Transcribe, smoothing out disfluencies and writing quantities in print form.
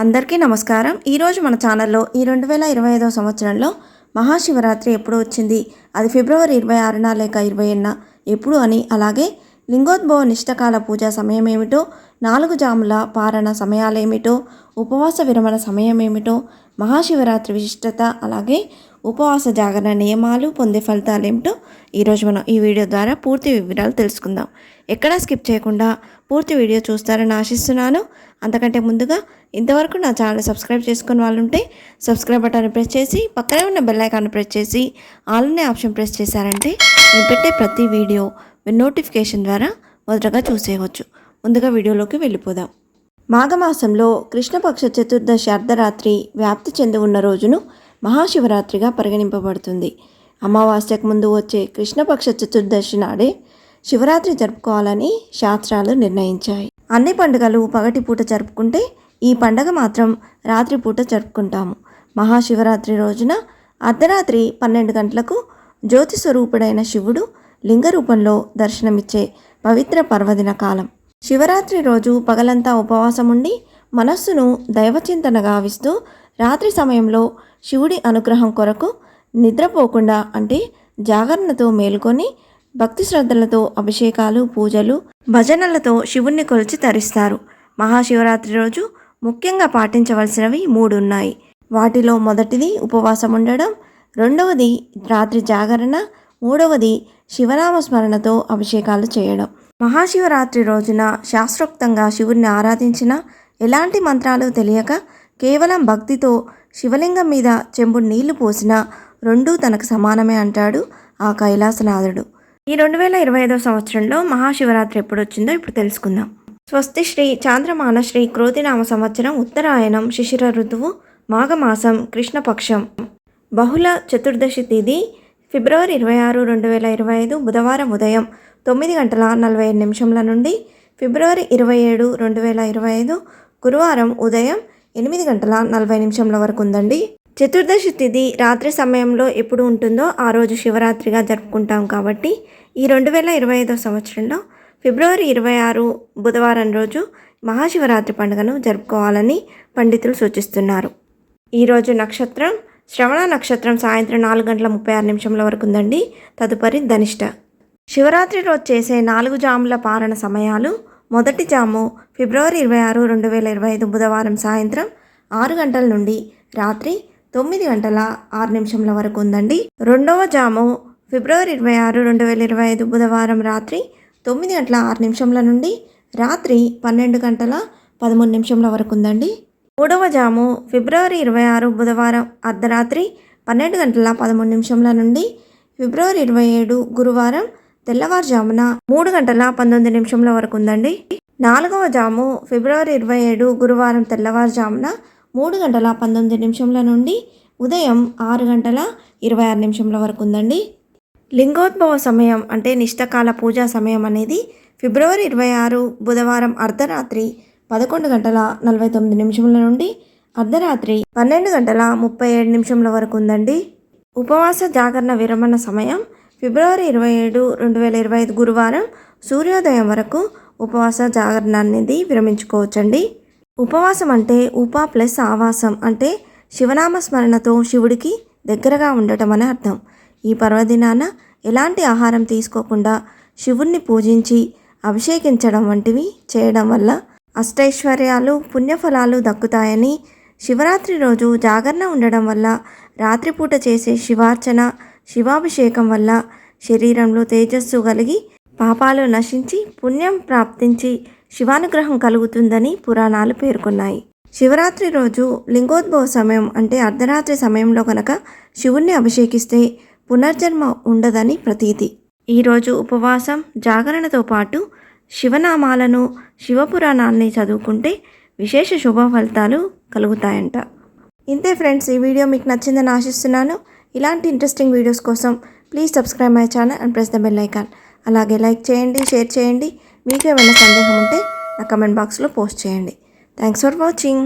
అందరికీ నమస్కారం। ఈరోజు మన ఛానల్లో ఈ 2025 సంవత్సరంలో మహాశివరాత్రి ఎప్పుడు వచ్చింది, అది ఫిబ్రవరి 26న లేక 27న ఎప్పుడు అని, అలాగే లింగోద్భవ నిష్టకాల పూజ సమయం ఏమిటో, 4 జాముల పారణ సమయాలేమిటో, ఉపవాస విరమణ సమయం ఏమిటో, మహాశివరాత్రి విశిష్టత, అలాగే ఉపవాస జాగరణ నియమాలు, పొందే ఫలితాలు ఏమిటో ఈరోజు మనం ఈ వీడియో ద్వారా పూర్తి వివరాలు తెలుసుకుందాం। ఎక్కడా స్కిప్ చేయకుండా పూర్తి వీడియో చూస్తారని ఆశిస్తున్నాను। అంతకంటే ముందుగా ఇంతవరకు నా ఛానల్ సబ్స్క్రైబ్ చేసుకుని వాళ్ళు ఉంటే సబ్స్క్రైబ్ బటన్ ప్రెస్ చేసి పక్కనే ఉన్న బెల్ ఐకాన్ ప్రెస్ చేసి ఆల్ అనే ఆప్షన్ ప్రెస్ చేశారంటే నేను పెట్టే ప్రతి వీడియో నోటిఫికేషన్ ద్వారా మొదటగా చూసేయవచ్చు। ముందుగా వీడియోలోకి వెళ్ళిపోదాం। మాఘమాసంలో కృష్ణపక్ష చతుర్దశి అర్ధరాత్రి వ్యాప్తి చెంది ఉన్న రోజును మహాశివరాత్రిగా పరిగణింపబడుతుంది। అమావాస్యకు ముందు వచ్చే కృష్ణపక్ష చతుర్దశి నాడే శివరాత్రి జరుపుకోవాలని శాస్త్రాలు నిర్ణయించాయి। అన్ని పండుగలు పగటిపూట జరుపుకుంటే ఈ పండగ మాత్రం రాత్రిపూట జరుపుకుంటాము। మహాశివరాత్రి రోజున అర్ధరాత్రి 12 గంటలకు జ్యోతి స్వరూపుడైన శివుడు లింగ రూపంలో దర్శనమిచ్చే పవిత్ర పర్వదిన కాలం। శివరాత్రి రోజు పగలంతా ఉపవాసం ఉండి మనస్సును దైవచింతన గావిస్తూ రాత్రి సమయంలో శివుడి అనుగ్రహం కొరకు నిద్రపోకుండా అంటే జాగరణతో మేలుకొని భక్తి శ్రద్ధలతో అభిషేకాలు, పూజలు, భజనలతో శివుణ్ణి కొలిచి తరిస్తారు। మహాశివరాత్రి రోజు ముఖ్యంగా పాటించవలసినవి 3 ఉన్నాయి। వాటిలో మొదటిది ఉపవాసం ఉండడం, రెండవది రాత్రి జాగరణ, మూడవది శివనామ స్మరణతో అభిషేకాలు చేయడం। మహాశివరాత్రి రోజున శాస్త్రోక్తంగా శివుణ్ణి ఆరాధించిన, ఎలాంటి మంత్రాలు తెలియక కేవలం భక్తితో శివలింగం మీద చెంబు నీళ్లు పోసినా రెండూ తనకు సమానమే అంటాడు ఆ కైలాసనాథుడు। ఈ 2025 సంవత్సరంలో మహాశివరాత్రి ఎప్పుడు వచ్చిందో ఇప్పుడు తెలుసుకుందాం। స్వస్తి శ్రీ చాంద్రమాన శ్రీ క్రోధినామ సంవత్సరం, ఉత్తరాయణం, శిశిర ఋతువు, మాఘమాసం, కృష్ణపక్షం, బహుళ చతుర్దశి తేదీ ఫిబ్రవరి 26, 2025 బుధవారం ఉదయం 9:45 నుండి ఫిబ్రవరి 27, 2025 గురువారం ఉదయం 8:40 వరకు ఉందండి। చతుర్దశి తిథి రాత్రి సమయంలో ఎప్పుడు ఉంటుందో ఆ రోజు శివరాత్రిగా జరుపుకుంటాం కాబట్టి ఈ 2025 సంవత్సరంలో ఫిబ్రవరి 26 బుధవారం రోజు మహాశివరాత్రి పండుగను జరుపుకోవాలని పండితులు సూచిస్తున్నారు। ఈరోజు నక్షత్రం శ్రవణ నక్షత్రం సాయంత్రం 4:36 వరకు ఉందండి। తదుపరి ధనిష్ట। శివరాత్రి రోజు చేసే 4 జాముల పారణ సమయాలు: మొదటి జాము ఫిబ్రవరి 26, 2025 బుధవారం సాయంత్రం 6 గంటల నుండి రాత్రి 9:06 వరకు ఉందండి। రెండవ జాము ఫిబ్రవరి 26, 2025 బుధవారం రాత్రి 9:06 నుండి రాత్రి 12:13 వరకు ఉందండి। మూడవ జాము ఫిబ్రవరి 26 బుధవారం అర్ధరాత్రి 12:13 నుండి ఫిబ్రవరి 27 గురువారం తెల్లవారుజామున 3:19 వరకు ఉందండి। నాలుగవ జాము ఫిబ్రవరి 27 గురువారం తెల్లవారుజామున 3:19 నుండి ఉదయం 6:26 వరకు ఉందండి। లింగోద్భవ సమయం అంటే నిష్టకాల పూజా సమయం అనేది ఫిబ్రవరి 26 బుధవారం అర్ధరాత్రి 11:49 నుండి అర్ధరాత్రి 12:37 వరకు ఉందండి। ఉపవాస జాగరణ విరమణ సమయం ఫిబ్రవరి 27, 2025 గురువారం సూర్యోదయం వరకు ఉపవాస జాగరణ అనేది విరమించుకోవచ్చండి। ఉపవాసం అంటే ఉప ప్లస్ ఆవాసం అంటే శివనామ స్మరణతో శివుడికి దగ్గరగా ఉండటం అని అర్థం। ఈ పర్వదినాన ఎలాంటి ఆహారం తీసుకోకుండా శివుణ్ణి పూజించి అభిషేకించడం వంటివి చేయడం వల్ల అష్టైశ్వర్యాలు, పుణ్యఫలాలు దక్కుతాయని, శివరాత్రి రోజు జాగరణ ఉండడం వల్ల రాత్రిపూట చేసే శివార్చన, శివాభిషేకం వల్ల శరీరంలో తేజస్సు కలిగి పాపాలు నశించి పుణ్యం ప్రాప్తించి శివానుగ్రహం కలుగుతుందని పురాణాలు పేర్కొన్నాయి। శివరాత్రి రోజు లింగోద్భవ సమయం అంటే అర్ధరాత్రి సమయంలో కనుక శివుణ్ణి అభిషేకిస్తే పునర్జన్మ ఉండదని ప్రతీతి। ఈరోజు ఉపవాసం జాగరణతో పాటు శివనామాలను, శివపురాణాన్ని చదువుకుంటే విశేష శుభ ఫలితాలు కలుగుతాయంట। ఇంతే ఫ్రెండ్స్, ఈ వీడియో మీకు నచ్చిందని ఆశిస్తున్నాను। ఇలాంటి ఇంట్రెస్టింగ్ వీడియోస్ కోసం please subscribe my channel and press the bell icon. అలాగే లైక్ చేయండి, షేర్ చేయండి। మీకు ఏమైనా సందేహం ఉంటే నా కమెంట్ బాక్స్లో పోస్ట్ చేయండి। Thanks for watching.